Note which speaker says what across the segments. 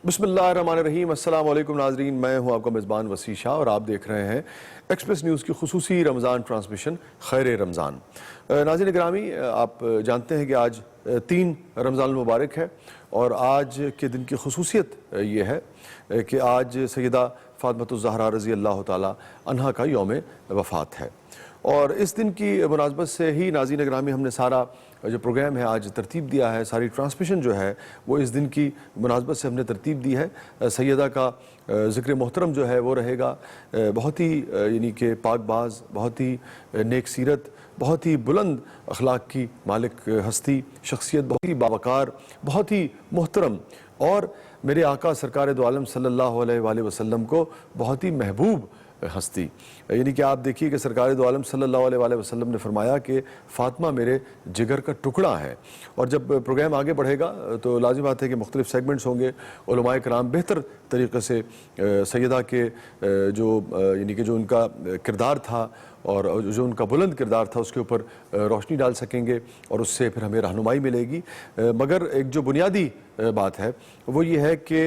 Speaker 1: बिस्मिल्लाहिर्रहमानिर्रहीम। अस्सलाम वालेकुम नाजरीन, मैं हूं आपका मेज़बान वसी शाह और आप देख रहे हैं एक्सप्रेस न्यूज़ की खुसूसी रमज़ान ट्रांसमिशन खैर रमज़ान। नाज़रीन गिरामी, आप जानते हैं कि आज 3 रमज़ान मुबारक है और आज के दिन की खुसूसियत ये है कि आज सैयदा फ़ातिमा ज़हरा रज़ी अल्लाह ताला अन्हा का यौम वफ़ात है। और इस दिन की मुनासबत से ही नाज़रीन गिरामी हमने सारा जो प्रोग्राम है आज तरतीब दिया है, सारी ट्रांसमिशन जो है वो इस दिन की मुनासबत से हमने तरतीब दी है। सैयदा का ज़िक्र मोहतरम जो है वो रहेगा, बहुत ही यानी कि पाकबाज, बहुत ही नेक सीरत, बहुत ही बुलंद अखलाक की मालिक हस्ती शख्सियत, बहुत ही बावकार, बहुत ही मोहतरम और मेरे आका सरकार दो आलम सल्लल्लाहु अलैहि वसल्लम को बहुत ही महबूब हस्ती। यानी कि आप देखिए कि सरकार दो आलम सल्लल्लाहु अलैहि वसल्लम ने फरमाया कि फ़ातिमा मेरे जिगर का टुकड़ा है। और जब प्रोग्राम आगे बढ़ेगा तो लाज़िम बात है कि मुख्तलिफ सेगमेंट्स होंगे, उलमाए कराम बेहतर तरीक़े से सैयदा के जो यानी कि जो उनका किरदार था और जो उनका बुलंद किरदार था उसके ऊपर रोशनी डाल सकेंगे और उससे फिर हमें रहनुमाई मिलेगी। मगर एक जो बुनियादी बात है वो ये है कि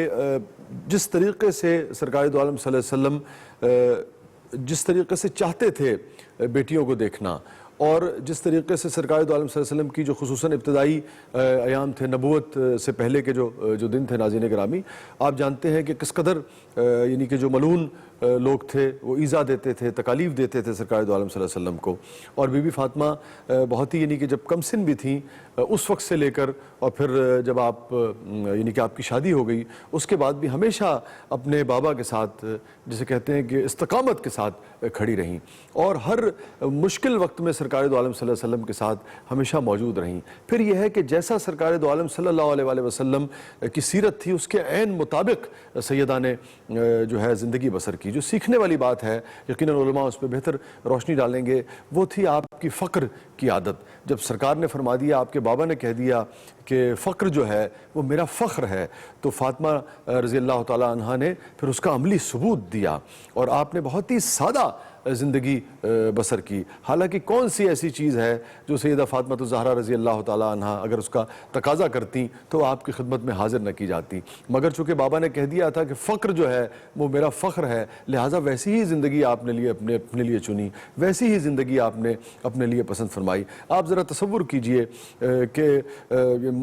Speaker 1: जिस तरीक़े से सरकार दो आलम सल्लल्लाहु अलैहि वसल्लम जिस तरीक़े से चाहते थे बेटियों को देखना और जिस तरीक़े से सरकार दो आलम सल्लल्लाहु अलैहि वसल्लम की जो खुसूसन इब्तदाई अयाम थे नबूवत से पहले के जो दिन थे नाज़रीन गिरामी, आप जानते हैं कि किस कदर यानी कि जो मलून लोग थे वो ईज़ा देते थे, तकालीफ देते थे सरकार दो आलम सल्लल्लाहु अलैहि वसल्लम को। और बीबी फ़ातिमा बहुत ही यानी कि जब कम सिन भी थी उस वक्त से लेकर और फिर जब आप यानी कि आपकी शादी हो गई उसके बाद भी हमेशा अपने बाबा के साथ, जिसे कहते हैं कि इस्तकामत के साथ खड़ी रहीं और हर मुश्किल वक्त में सरकार दो आलम सल्लल्लाहु अलैहि वसल्लम के साथ हमेशा मौजूद रहीं। फिर यह है कि जैसा सरकार दो आलम सल्लल्लाहु अलैहि वसल्लम की सीरत थी उसके ऐन मुताबिक सैयदा ने जो है ज़िंदगी बसर की। जो सीखने वाली बात है, यकीनन उलमा उस पर बेहतर रोशनी डालेंगे, वो थी आपकी फ़क्र की आदत। जब सरकार ने फरमा दिया, आपके बाबा ने कह दिया कि फ़क्र जो है वो मेरा फ़ख्र है, तो फ़ातिमा रज़ी अल्लाह ताला अन्हा ने फिर उसका अमली सबूत दिया और आपने बहुत ही सादा ज़िंदगी बसर की। हालांकि कौन सी ऐसी चीज़ है जो सैयदा फ़ातिमा ज़हरा रज़ी अल्लाह ताला अन्हा अगर उसका तकाज़ा करती तो आपकी खिदमत में हाजिर न की जाती, मगर चूँकि बाबा ने कह दिया था कि फ़क्र जो है वो मेरा फ़ख्र है, लिहाजा वैसी ही ज़िंदगी आपने लिए अपने लिए चुनी, वैसी ही ज़िंदगी आपने अपने लिए पसंद फरमाई। आप ज़रा तसव्वुर कीजिए कि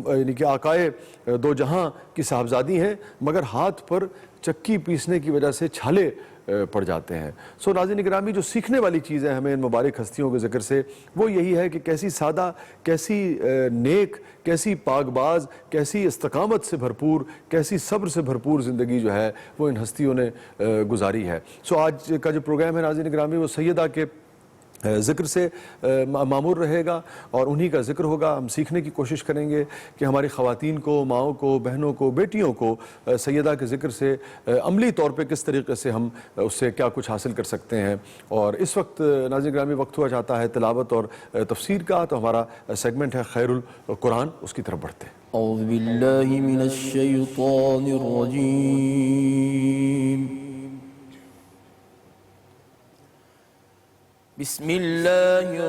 Speaker 1: यानी कि आकाए दो जहां की साहबजादी हैं मगर हाथ पर चक्की पीसने की वजह से छाले पड़ जाते हैं। सो नाज़रीन गिरामी, जो सीखने वाली चीज़ है हमें इन मुबारक हस्तियों के ज़िक्र से वो यही है कि कैसी सादा, कैसी नेक, कैसी पाकबाज, कैसी इस्तकामत से भरपूर, कैसी सब्र से भरपूर ज़िंदगी जो है वो इन हस्तियों ने गुजारी है। सो आज का जो प्रोग्राम है नाज़रीन गिरामी वो सैयदा के ज़िक्र से मामूर रहेगा और उन्हीं का ज़िक्र होगा। हम सीखने की कोशिश करेंगे कि हमारी ख़वातीन को, माओं को, बहनों को, बेटियों को सैयदा के ज़िक्र से अमली तौर पे किस तरीक़े से हम उससे क्या कुछ हासिल कर सकते हैं। और इस वक्त नाज़रीन ग्रामी वक्त हुआ जाता है तिलावत और तफसीर का, तो हमारा सेगमेंट है खैरुल कुरान, उसकी तरफ बढ़ते हैं।
Speaker 2: औज़ु बिल्लाहि मिनश शैतानिर रजीम। बिस्मिल्लाहिर्रहमानिर्रहीम।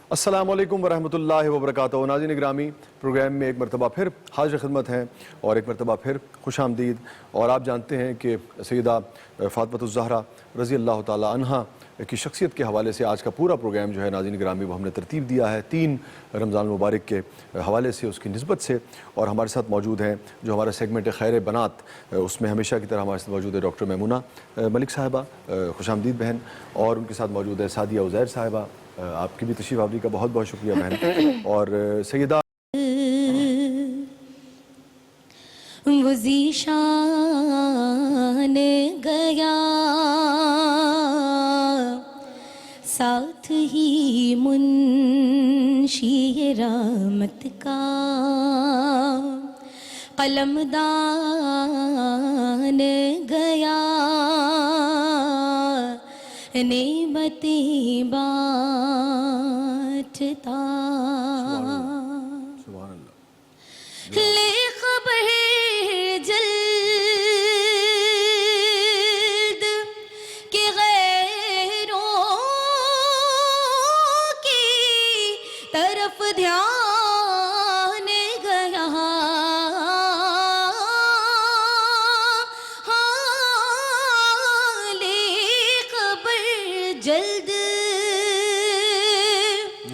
Speaker 1: अस्सलामु अलैकुम वरहमतुल्लाहि वबरकातुहू। नाज़रीन गिरामी, प्रोग्राम में एक मरतबा फिर हाज़िर खिदमत हैं और एक मरतबा फिर खुश आमदीद। और आप जानते हैं कि सैयदा फ़ातिमा ज़हरा रज़ी अल्लाह ताला अन्हा की शख्सियत के हवाले से आज का पूरा प्रोग्राम जो है नाज़रीन गिरामी वो हमने तरतीब दिया है 3 रमज़ान मुबारक के हवाले से, उसकी निस्बत से। और हमारे साथ मौजूद हैं जो हमारा सेगमेंट है खैर बनात, उसमें हमेशा की तरह हमारे साथ मौजूद है डॉक्टर मैमूना मलिक साहिबा, खुश आमदीद बहन। और उनके साथ मौजूद है सादिया उज़ैर साहिबा, आपकी भी तशरीफ़ आवरी का बहुत बहुत शुक्रिया बहन। और सैयदा
Speaker 3: वो ज़ीशान गया साथ ही मुंशी रहमत का कलमदान गया नेमतें बांटता। ले खबर जल्द कि गैरों की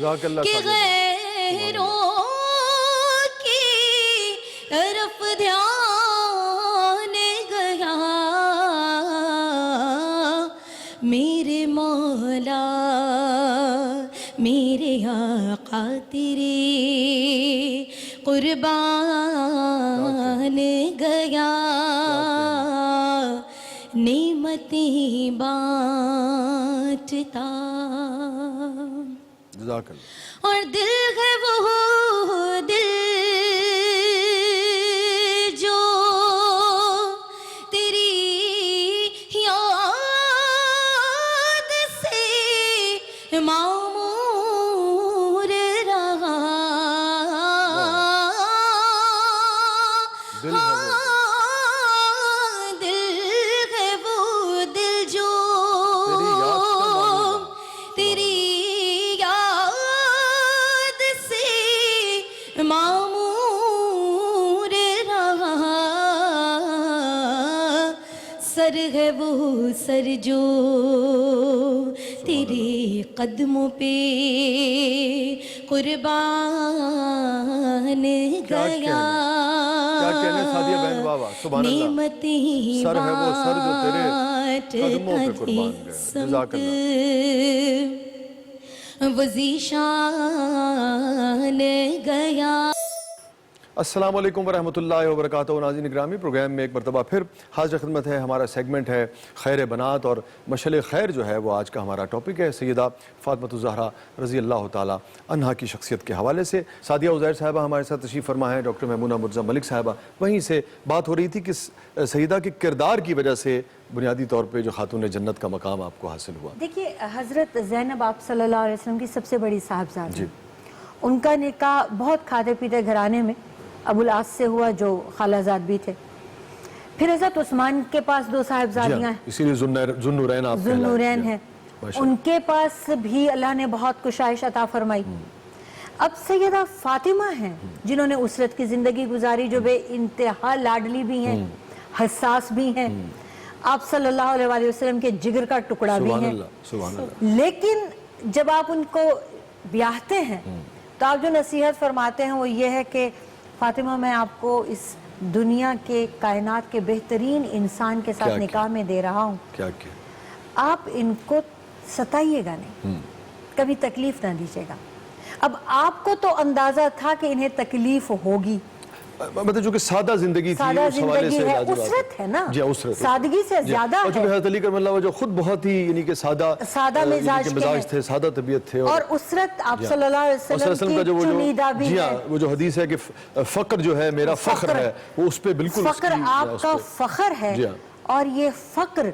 Speaker 1: جزاک اللہ
Speaker 3: کہ
Speaker 1: سعدیہ بہن۔
Speaker 3: غیروں کی طرف دھیان گیا میرے مولا میرے آقا تیرے قربان گیا نعمتیں بانٹتا
Speaker 1: جزاک اللہ۔
Speaker 3: اور دل ہے وہ دل جو تیری یاد سے معمور رہا
Speaker 1: دل ہے وہ
Speaker 3: دل ہے وہ دل جو
Speaker 1: تیری یاد کا
Speaker 3: تیری یاد سے معمور رہا سر ہے وہ سر جو تیرے قدموں پہ قربان گیا
Speaker 1: کیا کہنے سعدیہ بہن بابا، سبحان اللہ۔
Speaker 3: نعمتیں
Speaker 1: سر ہے وہ سر جو تیرے قدموں پہ قربان گیا۔ جزاک اللہ۔
Speaker 3: وزیشان گیا۔
Speaker 1: السلام علیکم ورحمۃ اللہ وبرکاتہ۔ ناظرین گرامی، پروگرام میں ایک مرتبہ پھر حاضر خدمت ہے۔ ہمارا سیگمنٹ ہے خیر بنات، اور مشعل خیر جو ہے وہ آج کا ہمارا ٹاپک ہے سیدہ فاطمۃ الزہرا رضی اللہ تعالی عنہا کی شخصیت کے حوالے سے۔ سعدیہ عزیر صاحبہ ہمارے ساتھ تشریف فرما ہے، ڈاکٹر میمونہ مرزا ملک صاحبہ۔ وہیں سے بات ہو رہی تھی کہ سیدہ کے کردار کی وجہ سے بنیادی طور پہ جو خاتون جنت کا مقام آپ کو حاصل ہوا۔
Speaker 4: دیکھیے، حضرت زینب آپ صلی اللہ علیہ وسلم کی سب سے بڑی صاحبزادی، ان کا نکاح بہت کھاتے پیتے گھرانے میں ابو العاص سے ہوا جو خالہ زاد بھی تھے۔ پھر حضرت عثمان کے پاس دو صاحبزادیاں ہیں،
Speaker 1: اسی لیے ذوالنورین آپ
Speaker 4: ذوالنورین ہیں، ان کے پاس بھی اللہ نے بہت کشائش عطا فرمائی۔ اب سیدہ فاطمہ ہیں جنہوں نے اسرت کی زندگی گزاری، جو بے انتہا لاڈلی بھی ہیں، حساس بھی ہیں، آپ صلی اللہ علیہ وآلہ وسلم کے جگر کا ٹکڑا بھی ہیں۔
Speaker 1: سبحان اللہ۔
Speaker 4: لیکن جب آپ ان کو بیاہتے ہیں تو آپ جو نصیحت فرماتے ہیں وہ یہ ہے کہ فاطمہ میں آپ کو اس دنیا کے کائنات کے بہترین انسان کے ساتھ نکاح میں دے رہا ہوں،
Speaker 1: کیا کیا
Speaker 4: آپ ان کو ستائیے گا نہیں، کبھی تکلیف نہ دیجیے گا۔ اب آپ کو تو اندازہ تھا کہ انہیں تکلیف ہوگی،
Speaker 1: مطلب جو کہ سادہ زندگی تھی،
Speaker 4: سادہ
Speaker 1: اس حوالے
Speaker 4: زندگی
Speaker 1: سے
Speaker 4: ہے،
Speaker 1: لازم
Speaker 4: اسرت ہے نا،
Speaker 1: جی اسرت،
Speaker 4: سادگی سے زیادہ
Speaker 1: اور چونکہ
Speaker 4: ہے،
Speaker 1: حضرت علی کرم اللہ وجہ خود بہت ہی یعنی کہ سادہ
Speaker 4: مزاج کے ہیں،
Speaker 1: تھے، سادہ طبیعت تھے،
Speaker 4: اور اسرت آپ صلی اللہ علیہ وسلم کی چنیدہ بھی
Speaker 1: جی
Speaker 4: ہے۔
Speaker 1: ہاں، وہ جو حدیث ہے کہ فقر جو ہے میرا فخر ہے، وہ اس پہ بالکل
Speaker 4: فقر آپ کا فخر ہے، اور یہ فقر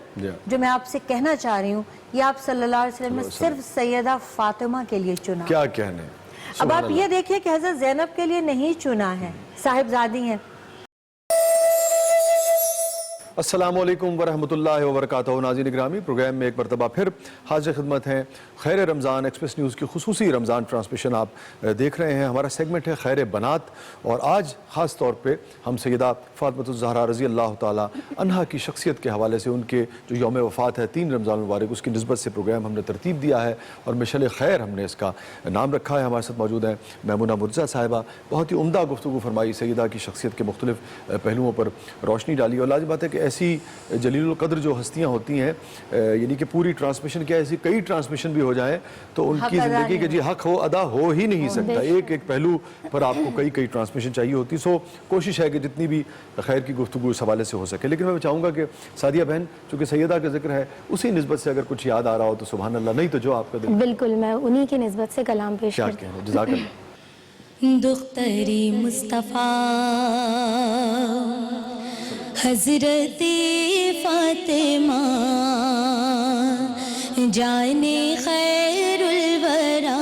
Speaker 4: جو میں آپ سے کہنا چاہ رہی ہوں یہ آپ صلی اللہ علیہ وسلم نے صرف سیدہ فاطمہ کے لیے چنا۔
Speaker 1: کیا کہنے۔
Speaker 4: اب آپ یہ دیکھیں کہ حضرت زینب کے لیے نہیں چنا ہے، صاحبزادی ہیں۔
Speaker 1: السلام علیکم ورحمۃ اللہ وبرکاتہ۔ ناظرین گرامی، پروگرام میں ایک مرتبہ پھر حاضر خدمت ہیں۔ خیر رمضان ایکسپریس نیوز کی خصوصی رمضان ٹرانسمیشن آپ دیکھ رہے ہیں۔ ہمارا سیگمنٹ ہے خیر بنات، اور آج خاص طور پہ ہم سیدہ فاطمۃ الزہرا رضی اللہ تعالی عنہا کی شخصیت کے حوالے سے، ان کے جو یوم وفات ہے 3 رمضان المبارک، اس کی نسبت سے پروگرام ہم نے ترتیب دیا ہے، اور مشعل خیر ہم نے اس کا نام رکھا ہے۔ ہمارے ساتھ موجود ہیں میمونہ مرزا صاحبہ، بہت ہی عمدہ گفتگو فرمائی، سیدہ کی شخصیت کے مختلف پہلوؤں پر روشنی ڈالی، اور لازم بات ہے کہ ایسی جلیل القدر جو ہستیاں ہوتی ہیں، یعنی کہ پوری ٹرانسمیشن کیا ایسی کئی ٹرانسمیشن بھی ہو جائیں تو ان کی زندگی کے جی حق ہو ادا ہو ہی نہیں سکتا، ایک ایک پہلو پر آپ کو کئی ٹرانسمیشن چاہیے ہوتی۔ سو کوشش ہے کہ جتنی بھی خیر کی گفتگو اس حوالے سے ہو سکے، لیکن میں چاہوں گا کہ سعدیہ بہن چونکہ سیدہ کا ذکر ہے، اسی نسبت سے اگر کچھ یاد آ رہا ہو تو سبحان اللہ، نہیں تو جو آپ کا دل۔
Speaker 5: بالکل، میں انہی کی نسبت سے کلام پیش
Speaker 1: کیا
Speaker 5: کرتی
Speaker 1: کہنا، جزاک اللہ۔
Speaker 3: دختری مصطفیٰ حضرت فاطمہ جان خیر الورا،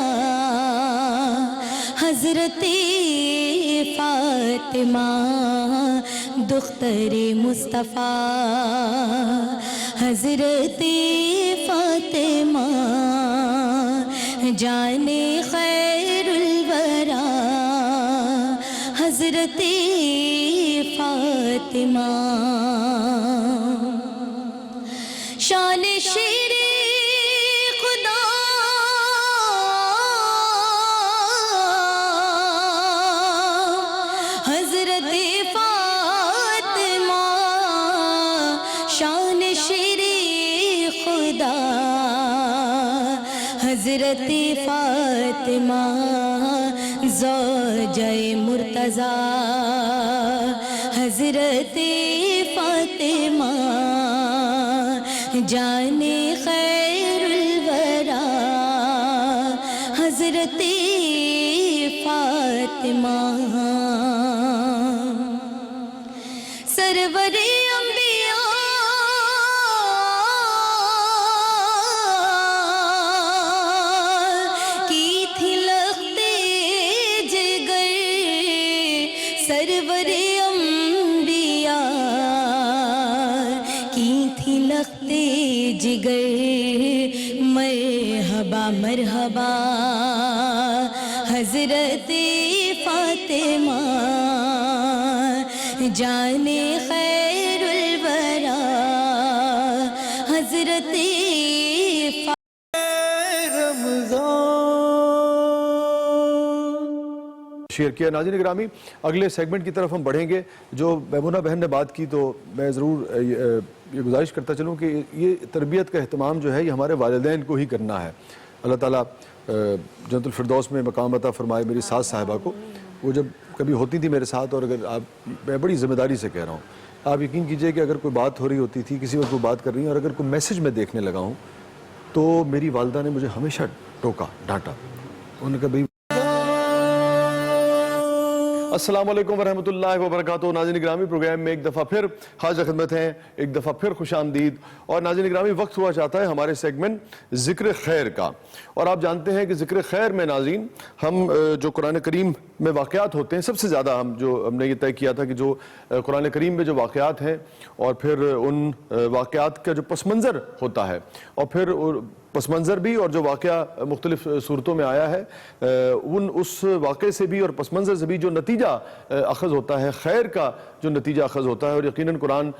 Speaker 3: حضرت فاطمہ دختر مصطفیٰ حضرت فاطمہ جان خیر الورا، حضرت فاطمہ شان شیر خدا حضرت فاطمہ زوجہ مرتضی حضرت فاطمہ جان خیر الورا حضرت فاطمہ سرور انبیاء کی تھی لخت جگر سرور انبیاء کی تھی لخت جگر مرحبا مرحبا حضرت فاطمہ جان خیر الورا حضرت
Speaker 1: شیئر کیا. ناظرین گرامی اگلے سیگمنٹ کی طرف ہم بڑھیں گے. جو میمونہ بہن نے بات کی تو میں ضرور یہ گزارش کرتا چلوں کہ یہ تربیت کا اہتمام جو ہے یہ ہمارے والدین کو ہی کرنا ہے. اللہ تعالیٰ جنت الفردوس میں مقام عطا فرمائے میری ساس صاحبہ کو. وہ جب کبھی ہوتی تھی میرے ساتھ اور اگر میں بڑی ذمہ داری سے کہہ رہا ہوں, آپ یقین کیجئے کہ اگر کوئی بات ہو رہی ہوتی تھی, کسی وقت کوئی بات کر رہی ہیں اور اگر کوئی میسج میں دیکھنے لگا ہوں تو میری والدہ نے مجھے ہمیشہ ٹوکا, ڈانٹا. انہوں نے کہا بھائی السلام علیکم ورحمۃ اللہ وبرکاتہ. ناظرین گرامی پروگرام میں ایک دفعہ پھر حاضر خدمت ہیں, ایک دفعہ پھر خوش آمدید. اور ناظرین گرامی وقت ہوا چاہتا ہے ہمارے سیگمنٹ ذکر خیر کا. اور آپ جانتے ہیں کہ ذکر خیر میں ناظرین ہم جو قرآن کریم میں واقعات ہوتے ہیں, سب سے زیادہ ہم نے یہ طے کیا تھا کہ جو قرآن کریم میں جو واقعات ہیں اور پھر ان واقعات کا جو پس منظر ہوتا ہے اور پھر پس منظر بھی اور جو واقعہ مختلف صورتوں میں آیا ہے اس واقعے سے بھی اور پس منظر سے بھی جو نتیجہ اخذ ہوتا ہے, خیر کا جو نتیجہ اخذ ہوتا ہے. اور یقیناً قرآن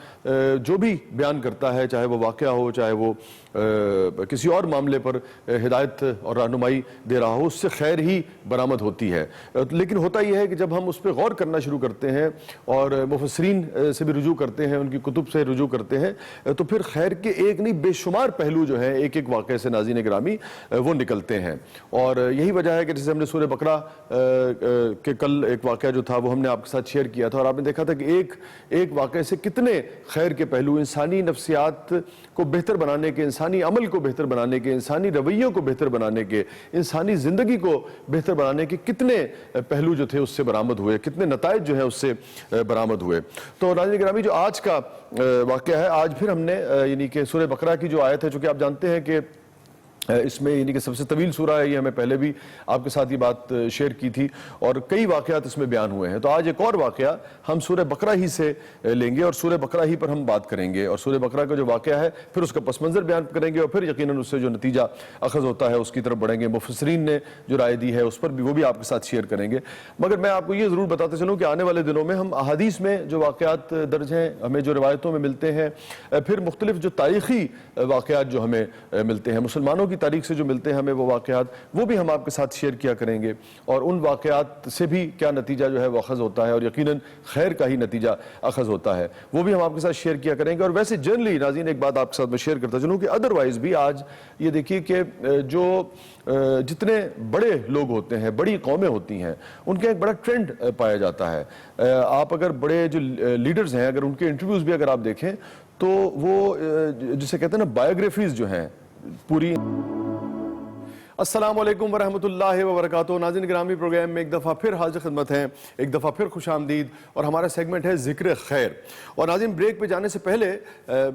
Speaker 1: جو بھی بیان کرتا ہے, چاہے وہ واقعہ ہو, چاہے وہ کسی اور معاملے پر ہدایت اور رہنمائی دے رہا ہو, اس سے خیر ہی برآمد ہوتی ہے. لیکن ہوتا یہ ہے کہ جب ہم اس پہ غور کرنا شروع کرتے ہیں اور مفسرین سے بھی رجوع کرتے ہیں, ان کی کتب سے رجوع کرتے ہیں, تو پھر خیر کے ایک نہیں بے شمار پہلو جو ہیں ایک ایک واقعے سے ناظرین گرامی وہ نکلتے ہیں. اور یہی وجہ ہے کہ جیسے ہم نے سورہ بقرہ کے کل ایک واقعہ جو تھا وہ ہم نے آپ کے ساتھ شیئر کیا تھا, اور آپ نے دیکھا تھا کہ ایک واقعے سے کتنے خیر کے پہلو, انسانی نفسیات کو بہتر بنانے کے, انسانی عمل کو بہتر بنانے کے, انسانی رویوں کو بہتر بنانے کے, انسانی زندگی کو بہتر بنانے کے کتنے پہلو جو تھے اس سے برآمد ہوئے, کتنے نتائج جو ہیں اس سے برآمد ہوئے. تو ناظرین گرامی جو آج کا واقعہ ہے, آج پھر ہم نے یعنی کہ سورہ بقرہ کی جو آیت ہے, چونکہ آپ جانتے ہیں کہ اس میں یعنی کہ سب سے طویل سورہ ہے, یہ ہمیں پہلے بھی آپ کے ساتھ یہ بات شیئر کی تھی اور کئی واقعات اس میں بیان ہوئے ہیں. تو آج ایک اور واقعہ ہم سورہ بقرہ ہی سے لیں گے اور سورہ بقرہ ہی پر ہم بات کریں گے, اور سورہ بقرہ کا جو واقعہ ہے پھر اس کا پس منظر بیان کریں گے اور پھر یقیناً اس سے جو نتیجہ اخذ ہوتا ہے اس کی طرف بڑھیں گے. مفسرین نے جو رائے دی ہے اس پر بھی وہ بھی آپ کے ساتھ شیئر کریں گے. مگر میں آپ کو یہ ضرور بتاتے چلوں کہ آنے والے دنوں میں ہم احادیث میں جو واقعات درج ہیں, ہمیں جو روایتوں میں ملتے ہیں, پھر مختلف جو تاریخی واقعات جو ہمیں ملتے ہیں, مسلمانوں کی تاریخ سے جو ملتے ہیں ہمیں وہ واقعات, وہ بھی ہم آپ کے ساتھ شیئر کیا کریں گے. اور ان واقعات سے بھی کیا نتیجہ جو ہے وہ اخذ ہوتا ہے اور یقیناً خیر کا ہی نتیجہ اخذ ہوتا ہے, وہ بھی ہم آپ کے ساتھ شیئر کیا کریں گے. اور ویسے جنرلی ناظرین ایک بات آپ کے ساتھ میں شیئر کرتا چلوں کہ ادروائز بھی آج یہ دیکھیے کہ جو جتنے بڑے لوگ ہوتے ہیں, بڑی قومیں ہوتی ہیں, ان کا ایک بڑا ٹرینڈ پایا جاتا ہے. آپ اگر بڑے جو لیڈرز ہیں, اگر ان کے انٹرویوز بھی اگر آپ دیکھیں تو وہ جسے کہتے ہیں نا بایوگرافیز جو ہیں پوری. السلام علیکم ورحمۃ اللہ وبرکاتہ. ناظرین گرامی پروگرام میں ایک دفعہ پھر حاضر خدمت ہیں, ایک دفعہ پھر خوش آمدید, اور ہمارا سیگمنٹ ہے ذکر خیر. اور ناظرین بریک پہ جانے سے پہلے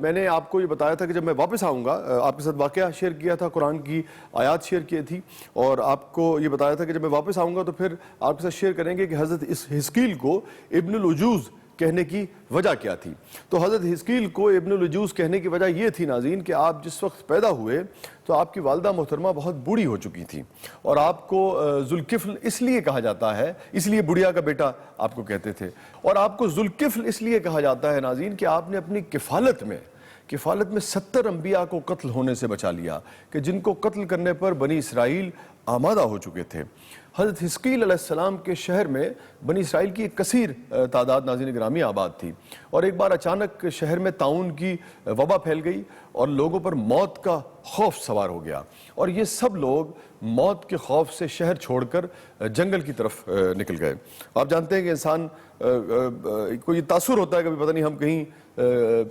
Speaker 1: میں نے آپ کو یہ بتایا تھا کہ جب میں واپس آؤں گا, آپ کے ساتھ واقعہ شیئر کیا تھا, قرآن کی آیات شیئر کی تھی, اور آپ کو یہ بتایا تھا کہ جب میں واپس آؤں گا تو پھر آپ کے ساتھ شیئر کریں گے کہ حضرت حزقیل کو ابن العجوز کہنے کی وجہ کیا تھی. تو حضرت حزقیل کو ابن العجوز کہنے کی وجہ یہ تھی ناظرین کہ آپ جس وقت پیدا ہوئے تو آپ کی والدہ محترمہ بہت بوڑھی ہو چکی تھی, اور آپ کو ذوالکفل اس لیے کہا جاتا ہے, اس لیے بڑھیا کا بیٹا آپ کو کہتے تھے, اور آپ کو ذوالکفل اس لیے کہا جاتا ہے ناظرین کہ آپ نے اپنی کفالت میں 70 انبیاء کو قتل ہونے سے بچا لیا, کہ جن کو قتل کرنے پر بنی اسرائیل آمادہ ہو چکے تھے۔ حضرت حزقیل علیہ السلام کے شہر میں بنی اسرائیل کی ایک کثیر تعداد ناظرین گرامی آباد تھی، اور ایک بار اچانک شہر میں طاعون کی وبا پھیل گئی اور لوگوں پر موت کا خوف سوار ہو گیا، اور یہ سب لوگ موت کے خوف سے شہر چھوڑ کر جنگل کی طرف نکل گئے۔ آپ جانتے ہیں کہ انسان کو یہ تاثر ہوتا ہے، کبھی پتہ نہیں ہم کہیں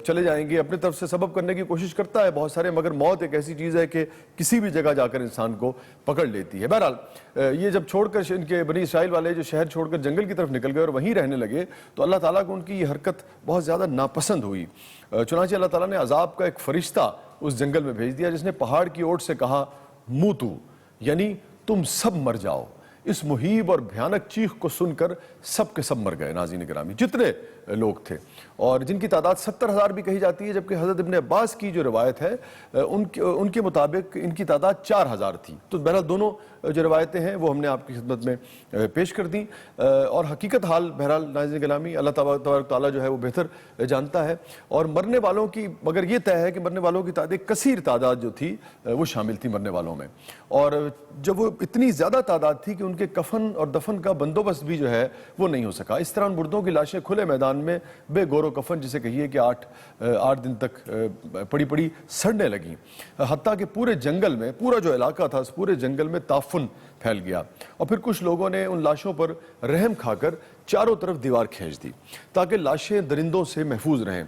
Speaker 1: چلے جائیں گے، اپنے طرف سے سبب کرنے کی کوشش کرتا ہے بہت سارے، مگر موت ایک ایسی چیز ہے کہ کسی بھی جگہ جا کر انسان کو پکڑ لیتی ہے۔ بہرحال یہ جب چھوڑ کر ان کے بنی اسرائیل والے جو شہر چھوڑ کر جنگل کی طرف نکل گئے اور وہیں رہنے لگے، تو اللہ تعالیٰ کو ان کی یہ حرکت بہت زیادہ ناپسند ہوئی۔ چنانچہ اللہ تعالیٰ نے عذاب کا ایک فرشتہ اس جنگل میں بھیج دیا، جس نے پہاڑ کی اوٹ سے کہا موتو، یعنی تم سب مر جاؤ۔ اس مہیب اور بھیانک چیخ کو سن کر سب کے سب مر گئے ناظرین گرامی، جتنے لوگ تھے، اور جن کی تعداد 70,000 بھی کہی جاتی ہے، جبکہ حضرت ابن عباس کی جو روایت ہے ان کے مطابق ان کی تعداد 4,000 تھی۔ تو بہرحال دونوں جو روایتیں ہیں وہ ہم نے آپ کی خدمت میں پیش کر دیں، اور حقیقت حال بہرحال ناظرین گرامی اللہ تبارک تعالیٰ جو ہے وہ بہتر جانتا ہے، اور مرنے والوں کی مگر یہ طے ہے کہ مرنے والوں کی تعداد کثیر تعداد جو تھی وہ شامل تھی مرنے والوں میں، اور جب وہ اتنی زیادہ تعداد تھی کہ ان کے کفن اور دفن کا بندوبست بھی جو ہے وہ نہیں ہو سکا۔ اس طرح ان مردوں کی لاشیں کھلے میدان میں بے گور و کفن، جسے کہیے کہ 8 دن تک پڑی پڑی سڑنے لگیں، حتیٰ کہ پورے جنگل میں، پورا جو علاقہ تھا اس پورے جنگل میں تعفن پھیل گیا، اور پھر کچھ لوگوں نے ان لاشوں پر رحم کھا کر چاروں طرف دیوار کھینچ دی تاکہ لاشیں درندوں سے محفوظ رہیں۔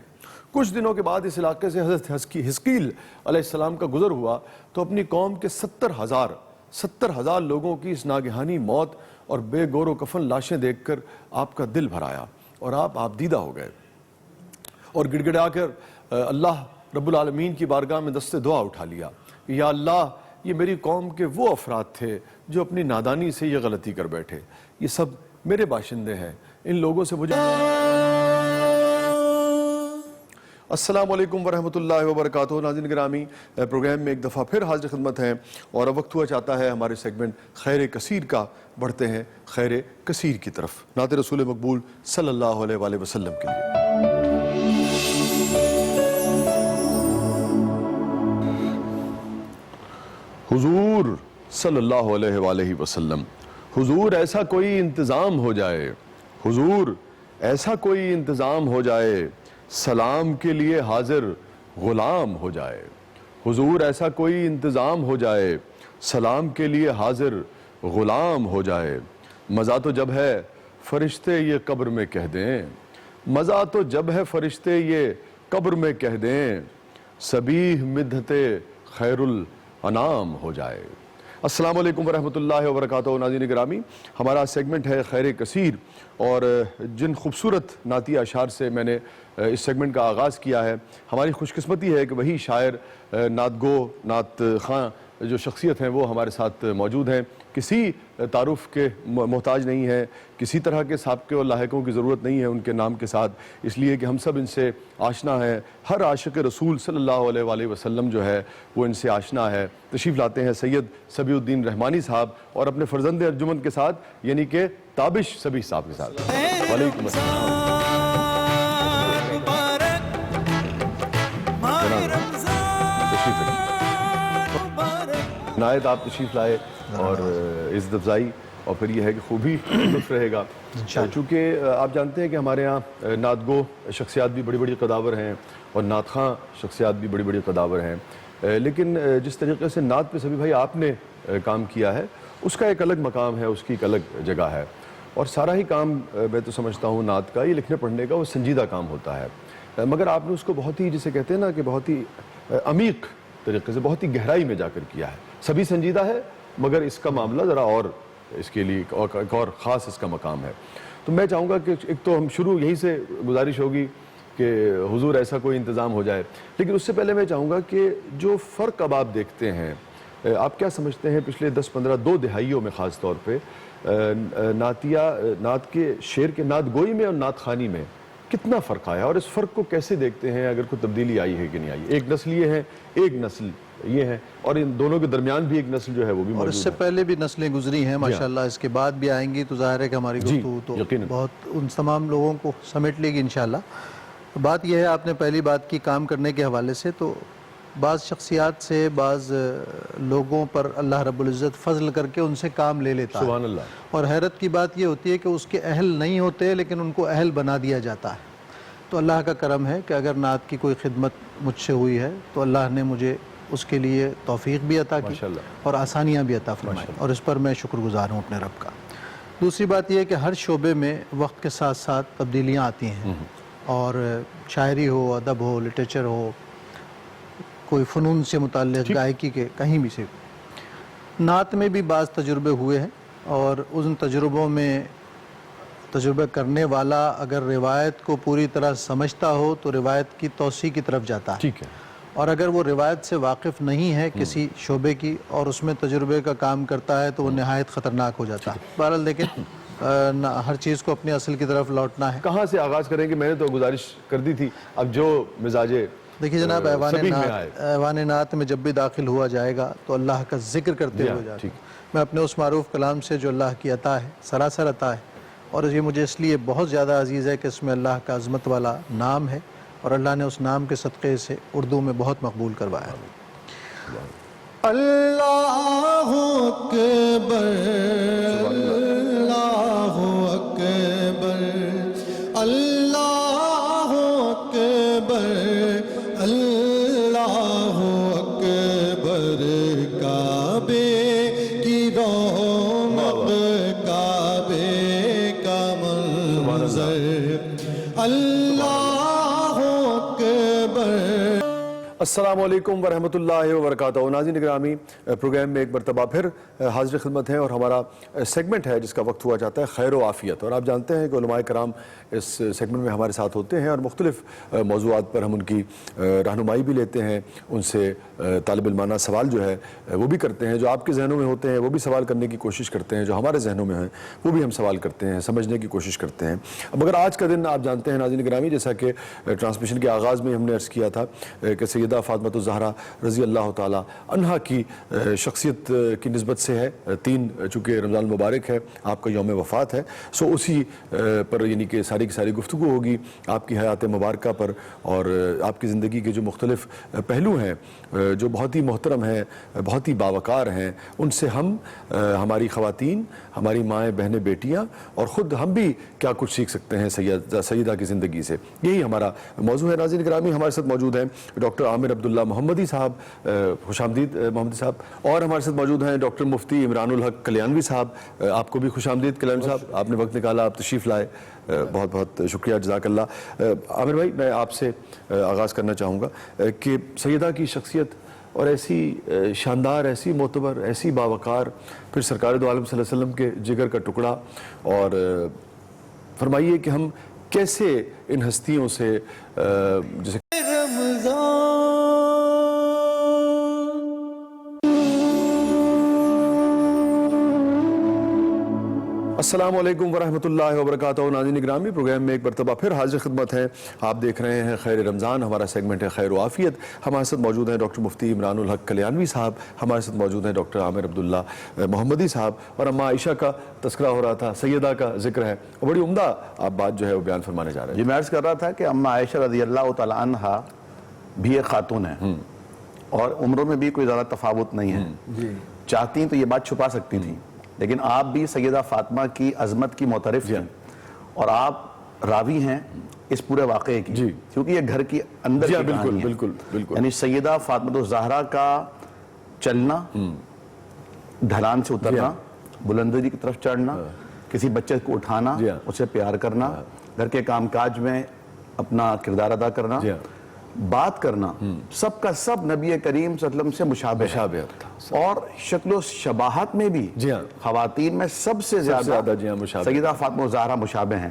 Speaker 1: کچھ دنوں کے بعد اس علاقے سے حضرت حزقیل علیہ السلام کا گزر ہوا تو اپنی قوم کے 70,000 لوگوں کی اس ناگہانی موت اور بے گور و کفن لاشیں دیکھ کر آپ کا دل بھر آیا، اور آپ دیدہ ہو گئے، اور گڑ گڑا کر اللہ رب العالمین کی بارگاہ میں دست دعا اٹھا لیا کہ یا اللہ، یہ میری قوم کے وہ افراد تھے جو اپنی نادانی سے یہ غلطی کر بیٹھے، یہ سب میرے باشندے ہیں، ان لوگوں سے مجھے السلام علیکم ورحمۃ اللہ وبرکاتہ۔ ناظرین گرامی، پروگرام میں ایک دفعہ پھر حاضر خدمت ہیں، اور اب وقت ہوا چاہتا ہے ہمارے سیگمنٹ خیر کثیر کا۔ بڑھتے ہیں خیر کثیر کی طرف، نعت رسول مقبول صلی اللہ علیہ وآلہ وسلم کے لیے۔ حضور صلی اللہ علیہ وآلہ وسلم، حضور ایسا کوئی انتظام ہو جائے، حضور ایسا کوئی انتظام ہو جائے، سلام کے لیے حاضر غلام ہو جائے، حضور ایسا کوئی انتظام ہو جائے، سلام کے لیے حاضر غلام ہو جائے۔ مزہ تو جب ہے فرشتے یہ قبر میں کہہ دیں، مزہ تو جب ہے فرشتے یہ قبر میں کہہ دیں، سبیح مدحت خیر الانام ہو جائے۔ السلام علیکم ورحمۃ اللہ وبرکاتہ۔ ناظرین گرامی، ہمارا سیگمنٹ ہے خیر کثیر، اور جن خوبصورت نعتیہ اشعار سے میں نے اس سیگمنٹ کا آغاز کیا ہے، ہماری خوش قسمتی ہے کہ وہی شاعر، نعت گو، نعت خواں جو شخصیت ہیں وہ ہمارے ساتھ موجود ہیں، کسی تعارف کے محتاج نہیں ہیں، کسی طرح کے سابقے اور لاحقوں کی ضرورت نہیں ہے ان کے نام کے ساتھ، اس لیے کہ ہم سب ان سے آشنا ہیں، ہر عاشق رسول صلی اللہ علیہ وآلہ وسلم جو ہے وہ ان سے آشنا ہے۔ تشریف لاتے ہیں سید سبیع الدین رحمانی صاحب، اور اپنے فرزند ارجمن کے ساتھ، یعنی کہ تابش سبیع صاحب کے ساتھ۔ وعلیکم السلام۔ نائد آپ تشریف لائے، اور عزت افزائی، اور پھر یہ ہے کہ خوبی لطف رہے گا، چونکہ آپ جانتے ہیں کہ ہمارے ہاں نعت گو شخصیات بھی بڑی بڑی قداور ہیں، اور نعت خواں شخصیات بھی بڑی بڑی قداور ہیں، لیکن جس طریقے سے نعت پہ سبیع بھائی آپ نے کام کیا ہے، اس کا ایک الگ مقام ہے، اس کی ایک الگ جگہ ہے، اور سارا ہی کام میں تو سمجھتا ہوں نعت کا، یہ لکھنے پڑھنے کا وہ سنجیدہ کام ہوتا ہے، مگر آپ نے اس کو بہت ہی، جسے کہتے ہیں نا کہ بہت ہی عمیق طریقے سے، بہت ہی گہرائی میں جا کر کیا ہے۔ سبھی سنجیدہ ہے، مگر اس کا معاملہ ذرا اور، اس کے لیے ایک اور خاص اس کا مقام ہے۔ تو میں چاہوں گا کہ ایک تو ہم شروع یہیں سے گزارش ہوگی کہ حضور ایسا کوئی انتظام ہو جائے، لیکن اس سے پہلے میں چاہوں گا کہ جو فرق اب آپ دیکھتے ہیں، آپ کیا سمجھتے ہیں پچھلے 10-15 2 دہائیوں میں خاص طور پہ نعت کے شعر کے نعت گوئی میں اور نعت خوانی میں کتنا فرق آیا، اور اس فرق کو کیسے دیکھتے ہیں، اگر کوئی تبدیلی آئی ہے کہ نہیں آئی؟ ایک نسل یہ ہے، ایک نسل یہ ہے، اور ان دونوں کے درمیان بھی ایک نسل جو ہے وہ بھی موجود ہے، اور
Speaker 6: اس سے پہلے بھی نسلیں گزری ہیں ماشاءاللہ، اس کے بعد بھی آئیں گی، تو ظاہر ہے کہ ہماری گفتگو تو بہت ان تمام لوگوں کو سمیٹ لے گی انشاءاللہ۔ بات یہ ہے، آپ نے پہلی بات کی کام کرنے کے حوالے سے، تو بعض شخصیات سے بعض لوگوں پر اللہ رب العزت فضل کر کے ان سے کام لے لیتا ہے.
Speaker 1: سبحان اللہ.
Speaker 6: اور حیرت کی بات یہ ہوتی ہے کہ اس کے اہل نہیں ہوتے لیکن ان کو اہل بنا دیا جاتا ہے. تو اللہ کا کرم ہے کہ اگر نعت کی کوئی خدمت مجھ سے ہوئی ہے تو اللہ نے مجھے اس کے لیے توفیق بھی عطا کی اور آسانیاں بھی عطا فرمائی, اور اس پر میں شکر گزار ہوں اپنے رب کا. دوسری بات یہ ہے کہ ہر شعبے میں وقت کے ساتھ ساتھ تبدیلیاں آتی ہیں, اور شاعری ہو, ادب ہو, لٹریچر ہو, کوئی فنون سے متعلق, گائیکی کے کہیں بھی سے. نعت میں بھی بعض تجربے ہوئے ہیں, اور ان تجربوں میں تجربہ کرنے والا اگر روایت کو پوری طرح سمجھتا ہو تو روایت کی توسیع کی طرف جاتا ہے.
Speaker 1: ٹھیک ہے.
Speaker 6: اور اگر وہ روایت سے واقف نہیں ہے کسی شعبے کی اور اس میں تجربے کا کام کرتا ہے تو وہ نہایت خطرناک ہو جاتا ہے. بہرحال دیکھیں, ہر چیز کو اپنی اصل کی طرف لوٹنا ہے.
Speaker 1: کہاں سے آغاز کریں کہ میں نے تو گزارش کر دی تھی, اب جو مزاج
Speaker 6: دیکھیے جناب, ایوان نعت میں جب بھی داخل ہوا جائے گا تو اللہ کا ذکر کرتے ہوئے جائے گا. میں اپنے اس معروف کلام سے جو اللہ کی عطا ہے, سراسر عطا ہے, اور یہ مجھے اس لیے بہت زیادہ عزیز ہے کہ اس میں اللہ کا عظمت والا نام ہے, اور اللہ نے اس نام کے صدقے سے اردو میں بہت مقبول کروایا. اللہ اکبر, اللہ اکبر, اللہ اکبر, اللہ اکبر, کعبے کی رونق, کعبے کا منظر, اللہ.
Speaker 1: السلام علیکم ورحمۃ اللہ وبرکاتہ. ناظرین گرامی, پروگرام میں ایک مرتبہ پھر حاضر خدمت ہیں, اور ہمارا سیگمنٹ ہے جس کا وقت ہوا جاتا ہے خیر و عافیت. اور آپ جانتے ہیں کہ علماء کرام اس سیگمنٹ میں ہمارے ساتھ ہوتے ہیں, اور مختلف موضوعات پر ہم ان کی رہنمائی بھی لیتے ہیں, ان سے طالب علمانہ سوال جو ہے وہ بھی کرتے ہیں, جو آپ کے ذہنوں میں ہوتے ہیں وہ بھی سوال کرنے کی کوشش کرتے ہیں, جو ہمارے ذہنوں میں ہیں وہ بھی ہم سوال کرتے ہیں, سمجھنے کی کوشش کرتے ہیں. مگر آج کا دن آپ جانتے ہیں ناظرین گرامی, جیسا کہ ٹرانسمیشن کے آغاز میں ہم نے عرض کیا تھا کہ سیدہ فاطمۃ الزہرا رضی اللہ تعالی عنہا کی شخصیت کی نسبت سے ہے. 3 چونکہ رمضان المبارک ہے, آپ کا یوم وفات ہے, سو اسی پر یعنی کہ ساری کی ساری گفتگو ہوگی آپ کی حیات مبارکہ پر, اور آپ کی زندگی کے جو مختلف پہلو ہیں جو بہت ہی محترم ہیں, بہت ہی باوقار ہیں, ان سے ہم, ہماری خواتین, ہماری مائیں بہنیں بیٹیاں, اور خود ہم بھی کیا کچھ سیکھ سکتے ہیں سیدہ کی زندگی سے. یہی ہمارا موضوع ہے. ناظرین گرامی, ہمارے ساتھ موجود ہیں ڈاکٹر عامر عبداللہ محمدی صاحب, خوش آمدید محمدی صاحب, اور ہمارے ساتھ موجود ہیں ڈاکٹر مفتی عمران الحق کلیانوی صاحب. آپ کو بھی خوش آمدید کلیانوی صاحب, آپ نے وقت نکالا, آپ تشریف لائے, بہت بہت شکریہ, جزاک اللہ. عامر بھائی, میں آپ سے آغاز کرنا چاہوں گا کہ سیدہ کی شخصیت اور ایسی شاندار, ایسی معتبر, ایسی باوقار, پھر سرکار دو عالم صلی اللہ علیہ وسلم کے جگر کا ٹکڑا, اور فرمائیے کہ ہم کیسے ان ہستیوں سے جیسے السلام علیکم ورحمۃ اللہ وبرکاتہ. ناظرین گرامی, پروگرام میں ایک مرتبہ پھر حاضر خدمت ہیں. آپ دیکھ رہے ہیں خیر رمضان, ہمارا سیگمنٹ ہے خیر و عافیت. ہمارے ساتھ موجود ہیں ڈاکٹر مفتی عمران الحق کلیانوی صاحب, ہمارے ساتھ موجود ہیں ڈاکٹر عامر عبداللہ محمدی صاحب, اور اماں عائشہ کا تذکرہ ہو رہا تھا, سیدہ کا ذکر ہے, اور بڑی عمدہ آپ بات جو ہے وہ بیان فرمانے جا رہے ہیں.
Speaker 7: جی, میں عرض کر رہا تھا کہ اماں عائشہ رضی اللہ تعالیٰ عنہا بھی ایک خاتون ہیں, اور عمروں میں بھی کوئی زیادہ تفاوت نہیں ہے. چاہتی تو یہ بات چھپا سکتی تھیں, لیکن آپ بھی سیدہ فاطمہ کی عظمت کی معترف ہیں, اور آپ راوی ہیں اس پورے واقعے کی, کیونکہ یہ گھر کی اندر کی کہانی ہے.
Speaker 1: بالکل بالکل.
Speaker 7: یعنی سیدہ فاطمۃ الزہرا کا چلنا, ڈھلان سے اترنا, بلندی کی طرف چڑھنا, کسی بچے کو اٹھانا, اسے پیار کرنا, گھر کے کام کاج میں اپنا کردار ادا کرنا, بات کرنا, سب کا سب نبی کریم صلی اللہ علیہ وسلم سے مشابہ ہے. اور شکل و شباہت میں بھی خواتین میں سب سے زیادہ سیدہ فاطمہ الزہرا مشابہ ہیں,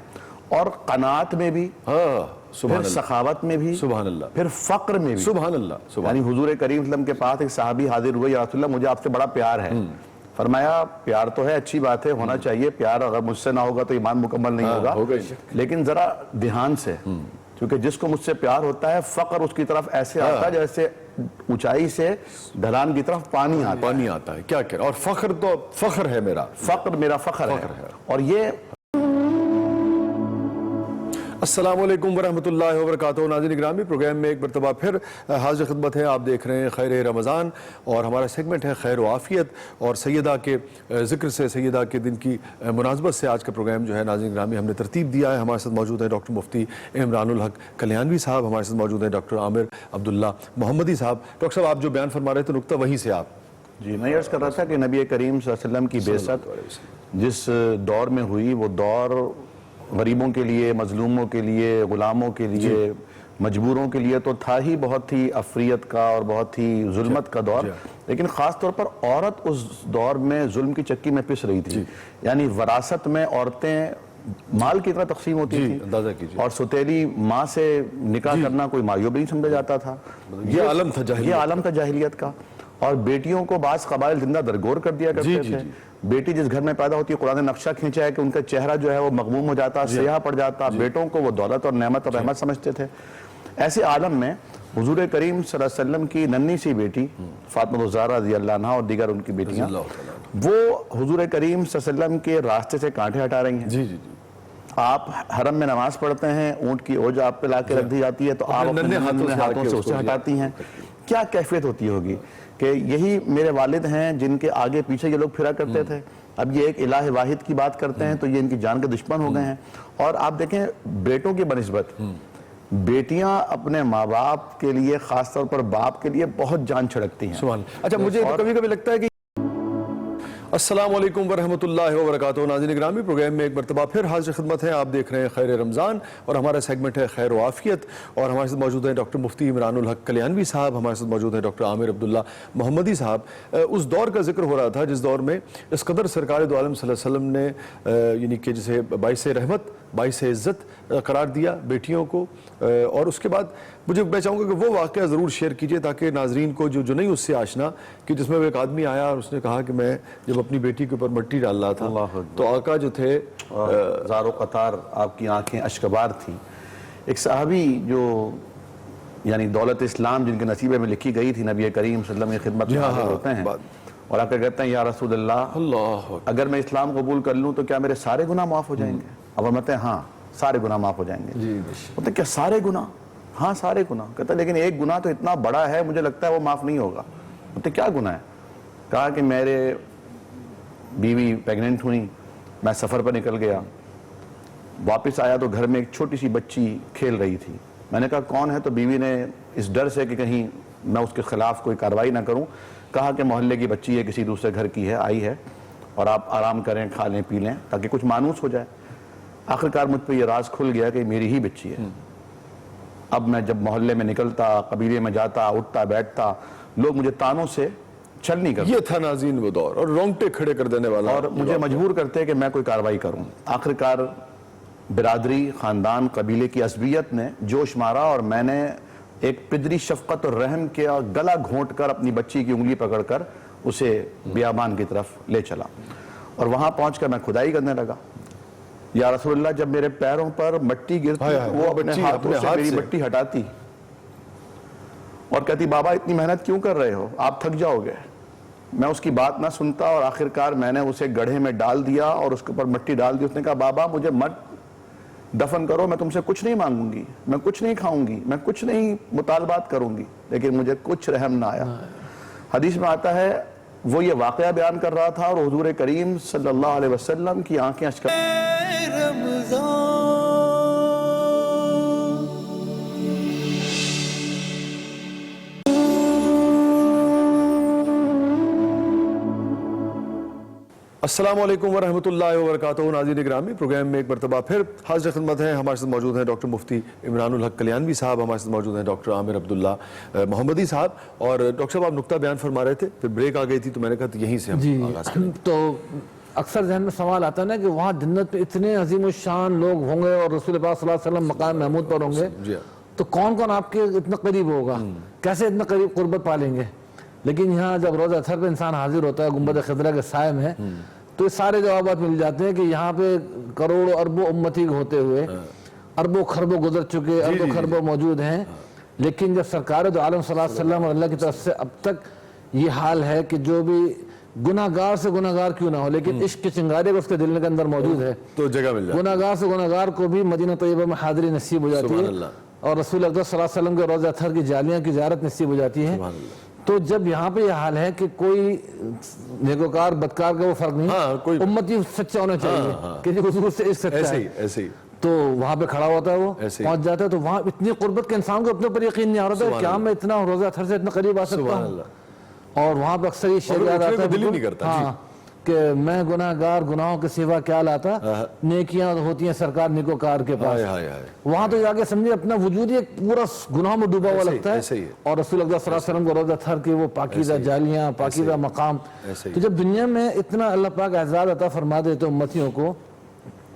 Speaker 7: اور قناعت میں بھی, پھر سخاوت میں بھی,
Speaker 1: سبحان اللہ,
Speaker 7: پھر فقر میں بھی,
Speaker 1: سبحان اللہ.
Speaker 7: یعنی حضور کریم صلی اللہ علیہ وسلم کے پاس ایک صحابی حاضر ہوئے, یا رسول اللہ مجھے آپ سے بڑا پیار ہے. فرمایا پیار تو ہے, اچھی بات ہے, ہونا چاہیے پیار, اگر مجھ سے نہ ہوگا تو ایمان مکمل نہیں ہوگا, لیکن ذرا دھیان سے, کیونکہ جس کو مجھ سے پیار ہوتا ہے فقر اس کی طرف ایسے آتا ہے جیسے اونچائی سے ڈھلان کی طرف پانی آتا ہے.
Speaker 1: کیا اور فخر تو فخر ہے میرا,
Speaker 7: فخر میرا فخر ہے. اور یہ
Speaker 1: अस्सलाम वालेकुम वरहमतुल्लाहि वबरकातुहू। नाज़रीन ग्रामी, प्रोग्राम में एक मरतबा फिर हाज़िर खिदमत है। आप देख रहे हैं खैर रमज़ान और हमारा सेगमेंट है खैर व आफ़ियत। और सैयदा के ज़िक्र से, सैयदा के दिन की मुनासबत से आज का प्रोग्राम जो है नाज़रीन ग्रामी हमने तरतीब दिया है। हमारे साथ मौजूद हैं डॉक्टर मुफ्ती इमरानुल हक कल्याणवी साहब, हमारे साथ मौजूद हैं डॉक्टर आमिर अब्दुल्ला मोहम्मदी साहब। डॉक्टर साहब, आप जो बयान फरमा रहे थे नुक्ता वहीं से आप।
Speaker 7: जी, मैं अर्ज़ कर रहा था कि नबी करीम सल्लल्लाहु अलैहि वसल्लम की बेइज्जत जिस दौर में हुई, वो दौर गरीबों के लिए, मजलूमों के लिए, गुलामों के लिए, मजबूरों के लिए तो था ही बहुत ही अफरियत का और बहुत ही जुल्मत का दौर। लेकिन ख़ास तौर पर औरत उस दौर में जुल्म की चक्की में पिस रही थी। यानी वरासत में औरतें माल की तरह तकसीम होती थी और सुतेली माँ से निकाह करना कोई मायूब नहीं समझा जाता था।
Speaker 1: ये आलम था
Speaker 7: जाहिलियत का। और बेटियों को बाज़ क़बाइल जिंदा दरगोर कर दिया करते थे। बेटी जिस घर में पैदा होती है, कुरान ने नक्शा खींचा है कि उनका चेहरा जो है वो मग़मूम हो जाता, सियाह पड़ जाता। बेटों को वो दौलत और नेमत और रहमत समझते थे। ऐसे आलम में हुजूर करीम सल्लल्लाहु अलैहि वसल्लम की नन्ही सी बेटी फातिमा ज़हरा रज़ियल्लाहु अन्हा और दीगर उनकी बेटियां, वो हुजूर करीम सल्लल्लाहु अलैहि वसल्लम के रास्ते से कांटे हटा रही हैं। आप हरम में नमाज पढ़ते हैं, ऊंट की ओज आप पे ला के रख दी जाती है, तो आप अपने हाथों से उसे हटाती हैं। क्या कैफियत होती होगी कि यही मेरे वालिद हैं जिनके आगे पीछे ये लोग फिरा करते थे, अब ये एक इलाह वाहिद की बात करते हैं तो ये इनकी जान के दुश्मन हो गए हैं। और आप देखें, बेटों की बनिस्बत बेटियां अपने माँ बाप के लिए, खास तौर पर बाप के लिए बहुत जान छिड़कती हैं।
Speaker 1: अच्छा, मुझे तो कभी कभी लगता है कि अस्सलाम वालेकुम वरहमतुल्लाहि वबरकातुहू। नाज़रीन ग्रामी, प्रोग्राम में एक मरतबा फिर हाज़िर खिदमत है। आप देख रहे हैं खैर रमज़ान और हमारा सेगमेंट है खैर व आफ़ियत। और हमारे साथ मौजूद हैं डॉक्टर मुफ्ती इमरानुल हक कल्याणवी साहब, हमारे साथ मौजूद हैं डॉक्टर आमिर अब्दुल्ला मोहम्मदी साहब। उस दौर का जिक्र हो रहा था जिस दौर में इस कदर सरकार दो आलम सल्लल्लाहु अलैहि वसल्लम ने यानी कि जिसे बाइस रहमत, बाइस इज़्ज़त करार दिया बेटियों को। और उसके बाद मैं चाहूँगा कि वो वाक़या ज़रूर शेयर कीजिए ताकि नाजरीन को जो नहीं उससे आशना, कि जिसमें वो एक आदमी आया और उसने कहा कि मैं जब अपनी बेटी के ऊपर मिट्टी डाल रहा था तो आका जो थे
Speaker 7: ज़ारो क़तार आपकी आंखें अश्कबार थी। एक सहाबी जो यानी दौलत इस्लाम जिनके नसीबे में लिखी गई थी, नबी करीम सल्लल्लाहु अलैहि वसल्लम की खिदमत में हाज़िर होते हैं और आकर कहते हैं, या रसूल अल्लाह, अगर मैं इस्लाम कबूल कर लूँ तो क्या मेरे सारे गुनाह माफ़ हो जाएंगे? अब हम कहते हैं हाँ, सारे गुनाह माफ़ हो जाएंगे। बोलते क्या सारे गुनाह? हाँ, सारे गुनाह। कहता लेकिन एक गुनाह तो इतना बड़ा है, मुझे लगता है वो माफ़ नहीं होगा। बोलते क्या गुनाह है? कहा कि मेरे बीवी प्रेग्नेंट हुई, मैं सफ़र पर निकल गया, वापस आया तो घर में एक छोटी सी बच्ची खेल रही थी। मैंने कहा कौन है? तो बीवी ने इस डर से कि कहीं मैं उसके ख़िलाफ़ कोई कार्रवाई ना करूं, कहा कि मोहल्ले की बच्ची है, किसी दूसरे घर की है, आई है और आप आराम करें, खा लें, पी लें, ताकि कुछ मानूस हो जाए। आखिरकार मुझ पर यह राज खुल गया कि मेरी ही बच्ची है। अब मैं जब मोहल्ले में निकलता, कबीले में जाता, उठता बैठता, लोग मुझे तानों से छल नहीं करते।
Speaker 1: ये था नाज़रीन वो दौर, और रोंगटे खड़े कर देने वाला,
Speaker 7: और मुझे मजबूर करते कि मैं कोई कार्रवाई करूं। आखिरकार बिरादरी, ख़ानदान, कबीले की असबियत ने जोश मारा और मैंने एक पिदरी शफ़क़त और रहम के गला घोंट कर अपनी बच्ची की उंगली पकड़कर उसे बियाबान की तरफ ले चला और वहां पहुंचकर मैं खुदाई करने लगा। या रसूलल्लाह, जब मेरे पैरों पर मिट्टी गिरती वो अपने हाथों से मेरी मिट्टी हटाती और कहती, बाबा इतनी मेहनत क्यों कर रहे हो, आप थक जाओगे। मैं उसकी बात ना सुनता और आखिरकार मैंने उसे गड्ढे में डाल दिया और उसके ऊपर मिट्टी डाल दी। उसने कहा, बाबा मुझे मत दफन करो, मैं तुमसे कुछ नहीं मांगूंगी, मैं कुछ नहीं खाऊंगी, मैं कुछ नहीं मुतालबात करूंगी, लेकिन मुझे कुछ रहम ना आया। हदीस में आता है वो ये वाक़या बयान कर रहा था और हुजूर करीम सल्लल्लाहु अलैहि वसल्लम की आंखें
Speaker 1: अस्सलाम वालेकुम वरहमतुल्लाहि वबरकातुहू। नाज़रीन ग्रामी, प्रोग्राम में एक मरतबा फिर हाज़िर खिदमत है। हमारे साथ मौजूद हैं डॉक्टर मुफ्ती इमरानुल हक कल्याणवी साहब, हमारे साथ मौजूद हैं डॉक्टर आमिर अब्दुल्ला मोहम्मदी साहब। और डॉक्टर साहब, आप नुक्ता बयान फरमा रहे थे, फिर ब्रेक आ गई थी तो मैंने कहा यहीं से हम आगाज़ करें।
Speaker 8: तो अक्सर जहन में सवाल आता है ना कि वहाँ जन्नत में इतने अजीम शान लोग होंगे और रसूल पाक सल्लल्लाहु अलैहि वसल्लम मकाम महमूद पर होंगे, तो कौन कौन आपके इतना करीब होगा, कैसे इतना करीब कुर्बत पालेंगे। लेकिन यहाँ जब रोज़ा अथर पे इंसान हाजिर होता है गुंबद खिदरा के साय में, तो सारे जवाब मिल जाते हैं कि यहाँ पे करोड़ों अरबों उम्मती होते हुए अरबों खरबों गुजर चुके, अरबों खरबों मौजूद हैं। लेकिन जब सरकार दो आलम सल्लल्लाहु अलैहि वसल्लम और अल्लाह की तरफ से अब तक ये हाल है कि जो भी गुनाहगार से गुनाहगार क्यों ना हो, लेकिन इश्क के चिंगारे उसके दिल के अंदर मौजूद है,
Speaker 1: तो जगह मिल जाए।
Speaker 8: गुनाहगार से गुनाहगार को भी मदीना तैयबा में हाज़िरी नसीब हो जाती
Speaker 1: सुभान
Speaker 8: है
Speaker 1: अल्लाह।
Speaker 8: और रसूल अकरम सल्लल्लाहु अलैहि वसल्लम के रोज़ा अतहर की जालियां की ज़ियारत नसीब हो जाती है।
Speaker 1: सुभान अल्लाह।
Speaker 8: तो जब यहाँ पे यह हाल है कि कोई नेकोकार बदकार का वो फर्क नहीं,
Speaker 1: हाँ, कोई
Speaker 8: उम्मती सच्चा होना चाहिए कि जी हुजूर से इश्क सच्चा
Speaker 1: ऐसे
Speaker 8: है,
Speaker 1: ही ऐसे ही
Speaker 8: तो वहाँ पे खड़ा होता है वो,
Speaker 1: ऐसे ही।
Speaker 8: पहुंच जाता है, तो वहाँ इतनी कुर्बत के इंसान को अपने ऊपर यकीन नहीं आ रहा था क्या मैं इतना रोज़ा अतहर से इतना करीब आ सकता
Speaker 1: सुभान
Speaker 8: हूँ।
Speaker 1: अल्लाह।
Speaker 8: और वहाँ पे अक्सर ये शेर
Speaker 1: और
Speaker 8: याद
Speaker 1: उठने
Speaker 8: आता
Speaker 1: को
Speaker 8: है
Speaker 1: दिल ही
Speaker 8: बिल्कुल,
Speaker 1: नहीं करता, जी।
Speaker 8: हाँ, कि मैं गुनाहगार गुनाहों के सिवा क्या लाता, नेकियां होती हैं सरकार निकोकार के पास।
Speaker 1: हाय हाय हाय।
Speaker 8: वहां तो जाके समझिए अपना वजूद ही एक पूरा गुनाह में डूबा हुआ
Speaker 1: ऐसे ही,
Speaker 8: लगता है।
Speaker 1: ऐसे ही है।
Speaker 8: और रसूल अकरम सल्लल्लाहु अलैहि वसल्लम को रोज़ा अतहर की वो पाकीज़ा जालियां, पाकीज़ा मकाम,
Speaker 1: ऐसे ही।
Speaker 8: तो जब दुनिया में इतना अल्लाह पाक एजाज़ अता फरमा देते उम्मतियों को,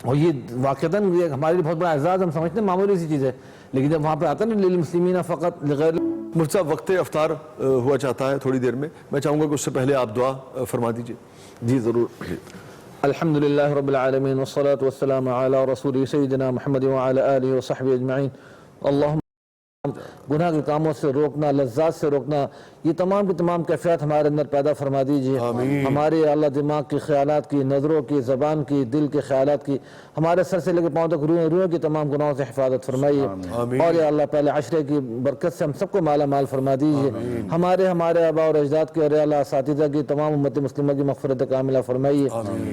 Speaker 8: और ये वाक़तन ये हमारे लिए बहुत बड़ा एजाज़, हम समझते हैं मामूली सी चीज़ है, लेकिन जब वहाँ पे आता है ना लिल मुस्लिमीना फ़क़त लिग़ैर।
Speaker 1: मुफ्ती साहब वक्त अफ्तार हुआ चाहता है थोड़ी देर में, मैं चाहूँगा कि उससे पहले आप दुआ फरमा दीजिए।
Speaker 8: जी ज़रूर। अल्हम्दुलिल्लाह रब्बिल आलमीन वस्सलातु वस्सलामु अला रसूलिही सय्यिदिना मुहम्मद व अला आलिहि व सहबिहि अजमईन। अल्लाहुम्मा गुनाह के कामों से रोकना, लज्जात से रोकना, ये तमाम की तमाम कैफियत हमारे अंदर पैदा फरमा दीजिए। हमारे अल्लाह दिमाग की ख्यालात की, नज़रों की, ज़बान की, दिल के ख्यालात की, हमारे सर से लेकर पाँव तक रूहों की तमाम गुनाहों से हिफाजत फरमाइए। और या अल्लाह पहले अशरे की बरकत से हम सबको माला माल फरमा दीजिए। हमारे आबा और अजदाद के और अल्लाह असातिज़ा की तमाम उम्मत मुस्लिमा की मग़फ़िरत कामिला फरमाइए।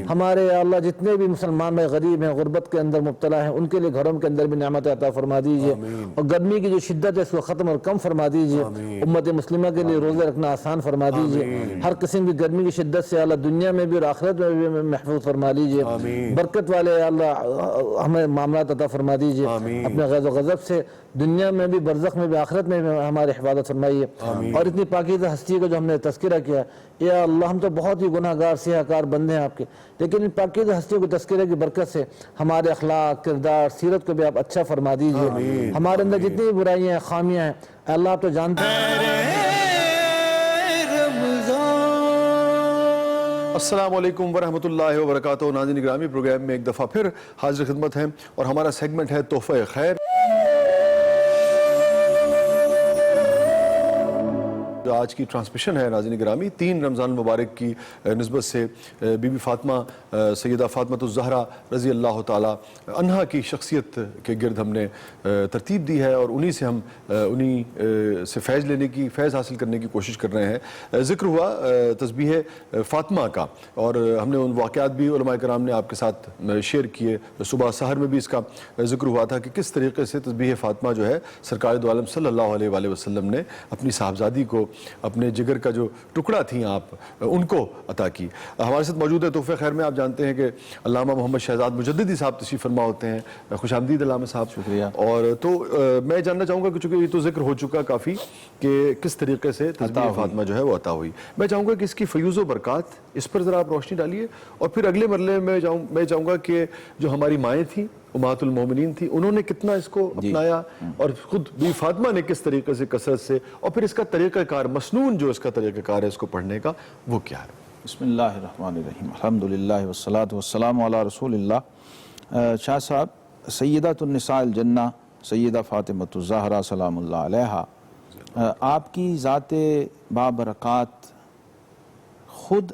Speaker 8: हमारे अल्लाह जितने भी मुसलमान भाई गरीब हैं, गुरबत के अंदर मुब्तला हैं, उनके लिए घरों के अंदर भी नेमत अता फरमा दीजिए। और गर्मी की जो शिद्दत है इसको ख़त्म और कम फरमा दीजिए। उम्मत मुस्लिमा के लिए रोज़े रखना आसान फरमा दीजिए। हर किस्म की गर्मी की शिद्दत से अल्लाह दुनिया में भी और आखिरत में भी महफूज फरमा लीजिए। बरकत वाले अल्लाह हमें मामलात अता फरमा दीजिए। अपने ग़ज़ब व ग़ज़ब से दुनिया में भी, बरज़ख में भी, आखिरत में भी हमारी हिफाजत फरमाइए। और इतनी पाकीज़ा हस्ती का जो हमने तज़किरा किया, या अल्लाह हम तो बहुत ही गुनाहगार सियाहकार बंदे हैं आपके, लेकिन इन पाकीज़ा हस्तियों को तज़किरे की बरकत से हमारे अखलाक, किरदार, सीरत को भी आप अच्छा फरमा दीजिए। हमारे अंदर जितनी भी बुराइयाँ हैं, खामियाँ हैं, अल्लाह आप तो जानते हैं।
Speaker 1: अस्सलाम वालेकुम वरहमतुल्लाहि वबरकातुहू। नाज़रीन ग्रामी, प्रोग्राम में एक दफ़ा फिर हाजिर खिदमत हैं और हमारा सेगमेंट है तोहफ़े खैर। जो आज की ट्रांसमिशन है नाज़रीन ग्रामी, 3 रमज़ान मुबारक की निस्बत से बीबी फ़ातिमा सैयदा फ़ातिमतुज़ ज़हरा रज़ी अल्लाह ताला अन्हा की शख्सियत के गिर्द हमने तरतीब दी है और उन्हीं से हम उन्हीं से फ़ैज़ लेने की, फ़ैज़ हासिल करने की कोशिश कर रहे हैं। ज़िक्र हुआ तस्बीह फ़ातिमा का और हमने उन वाक़यात भी उलमा कराम ने आपके साथ शेयर किए। सुबह सहर में भी इसका ज़िक्र हुआ था कि किस तरीके से तस्बीह फ़ातिमा जो है सरकार दो आलम सल्लल्लाहु अलैहि वसल्लम ने अपनी साहबजादी को, अपने जिगर का जो टुकड़ा थी आप, उनको अता की। हमारे साथ मौजूद है तोहफ़े खैर में, आप जानते हैं कि अल्लामा मोहम्मद शहजाद मुजद्दिदी साहब तशरीफ़ फरमा होते हैं। खुशामदीद अल्लामा साहब।
Speaker 7: शुक्रिया।
Speaker 1: और तो मैं जानना चाहूँगा कि चूँकि ये तो जिक्र हो चुका काफ़ी कि किस तरीके से तस्बीह फ़ातिमा जो है वो अता हुई, मैं चाहूँगा कि इसकी फ़यूज़ व बरक़ात इस पर ज़रा आप रोशनी डालिए। और फिर अगले मरले में मैं चाहूँगा कि जो हमारी माएँ थी, उम्महातुल मोमिनीन थी, उन्होंने कितना इसको अपनाया और खुद बीबी फ़ातिमा ने किस तरीके से कसरत से, और फिर इसका तरीक़ाकार मसनून जो इसका तरीक़ाकार है इसको पढ़ने का, वो क्या है?
Speaker 9: बिस्मिल्लाहिर्रहमानिर्रहीम, अल्हम्दुलिल्लाह वस्सलातु वस्सलामु अला रसूलिल्लाह। शाह साहब, सय्यदतुन निसाइल जन्नह सय्यदा फ़ातिमतुज़ ज़हरा सलामुल्लाह अलैहा, आपकी ज़ाते बाबरक़ात खुद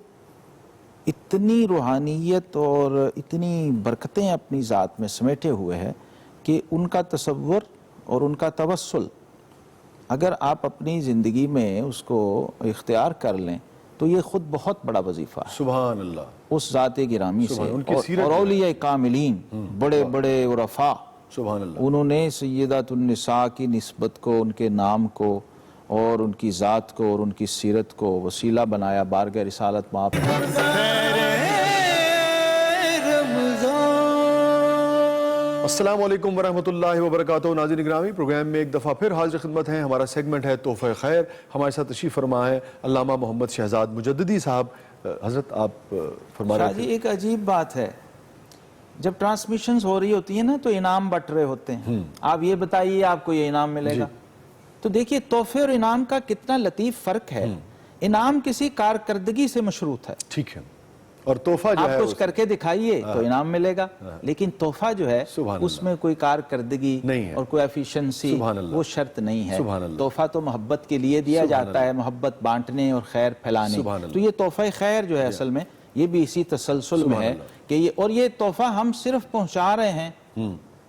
Speaker 9: इतनी रूहानियत और इतनी बरकतें अपनी ज़ात में समेटे हुए हैं कि उनका तसव्वुर और उनका तवस्सुल अगर आप अपनी ज़िंदगी में उसको इख्तियार कर लें तो ये ख़ुद बहुत बड़ा वजीफ़ा है।
Speaker 1: सुभान अल्लाह।
Speaker 9: उस ज़ात गिरामी से
Speaker 1: उनकी
Speaker 9: और औलिया कामिलीन, बड़े बड़े उरफ़ा,
Speaker 1: सुभान अल्लाह,
Speaker 9: उन्होंने सय्यदतुन निसा की निस्बत को, उनके नाम को और उनकी ज़ात को और उनकी सीरत को वसीला बनाया बारगाह रिसालत माप।
Speaker 1: अस्सलाम वालेकुम वरहमतुल्लाहि वबरकातुहू। नाज़रीन ग्रामी, प्रोग्राम में एक दफ़ा फिर हाजिर खिदमत हैं। हमारा सेगमेंट है तोहफ़े खैर। हमारे साथ तशरीफ़ फरमा है अल्लामा मोहम्मद शहजाद मुजद्दिदी साहब। हज़रत आप फरमा रहे थे।
Speaker 9: एक अजीब बात है, जब ट्रांसमिशंस हो रही होती है ना तो इनाम बट रहे होते हैं, आप ये बताइए आपको ये इनाम मिलेगा। तो देखिए तोहफे और इनाम का कितना लतीफ़ फ़र्क है। इनाम किसी कारकर्दगी से मशरूत है,
Speaker 1: ठीक है, اور तोहफा जो
Speaker 9: आप
Speaker 1: है
Speaker 9: कुछ करके दिखाइए तो इनाम मिलेगा, लेकिन तोहफा जो है
Speaker 1: सुभान
Speaker 9: उसमें कोई कारकर्दगी
Speaker 1: नहीं है।
Speaker 9: और कोई एफिशिएंसी
Speaker 1: सुभान अल्लाह।
Speaker 9: वो शर्त नहीं है।
Speaker 1: सुभान अल्लाह।
Speaker 9: तोहफा तो मोहब्बत के लिए दिया
Speaker 1: सुभान
Speaker 9: जाता है, मोहब्बत बांटने और खैर फैलाने।
Speaker 1: सुभान अल्लाह।
Speaker 9: तो ये तोहफा खैर जो है असल में ये भी इसी तसलसल में है कि ये, और ये तोहफा हम सिर्फ पहुंचा रहे हैं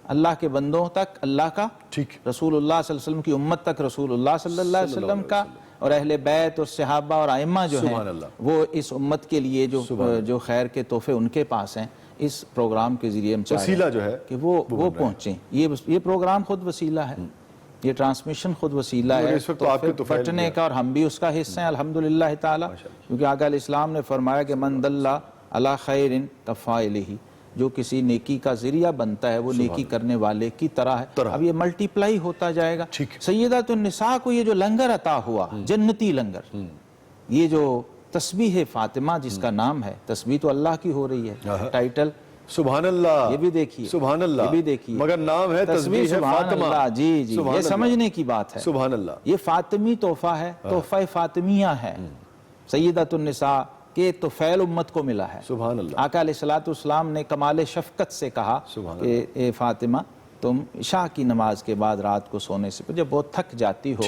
Speaker 9: अल्लाह के बंदों तक, अल्लाह का,
Speaker 1: ठीक।
Speaker 9: रसूलुल्लाह सल्लल्लाहु अलैहि वसल्लम की उम्मत तक, रसूलुल्लाह सल्लल्लाहु अलैहि वसल्लम का, और अहले बैत और सहाबा और आइम्मा जो
Speaker 1: सुभान
Speaker 9: हैं
Speaker 1: अल्लाह।
Speaker 9: वो इस उम्मत के लिए जो खैर के तोहफे उनके पास हैं, इस प्रोग्राम के जरिए हम चाह रहे हैं
Speaker 1: वसीला जो है
Speaker 9: कि वो पहुंचें। ये प्रोग्राम खुद वसीला है, ये ट्रांसमिशन खुद वसीला है
Speaker 1: इस वक्त तो आपके
Speaker 9: तोहफे बंटने का, और हम भी उसका हिस्सा हैं अल्हम्दुलिल्लाह ताला, क्योंकि आका इस्लाम ने फरमाया कि मन दल्ला अला खैरिन कफ़ाइलिही, जो किसी नेकी का जरिया बनता है वो नेकी करने वाले की तरह है। अब ये मल्टीप्लाई होता जाएगा। सैयदतुन्निसा को ये जो लंगर अता हुआ, जन्नती लंगर, ये जो तस्बीह फातिमा जिसका नाम है, तस्बीह तो अल्लाह की हो रही है, टाइटल
Speaker 1: सुभान अल्लाह,
Speaker 9: ये भी देखिए,
Speaker 1: सुभान अल्लाह,
Speaker 9: ये भी देखिए,
Speaker 1: मगर नाम है तस्बीह
Speaker 9: सुभान
Speaker 1: फातिमा।
Speaker 9: अल्लाह। जी जी, ये समझने की बात है।
Speaker 1: सुभान अल्लाह।
Speaker 9: ये फातिमी तोहफा है, तोहफा फातिमिया है, सैयदतुन्निसा के तोफैल उम्मत को मिला है।
Speaker 1: सुभान अल्लाह।
Speaker 9: आका अलैहिस्सलाम ने कमाल शफकत से कहा कि ए फातिमा, तुम इशा की नमाज के बाद रात को सोने से जब बहुत थक जाती हो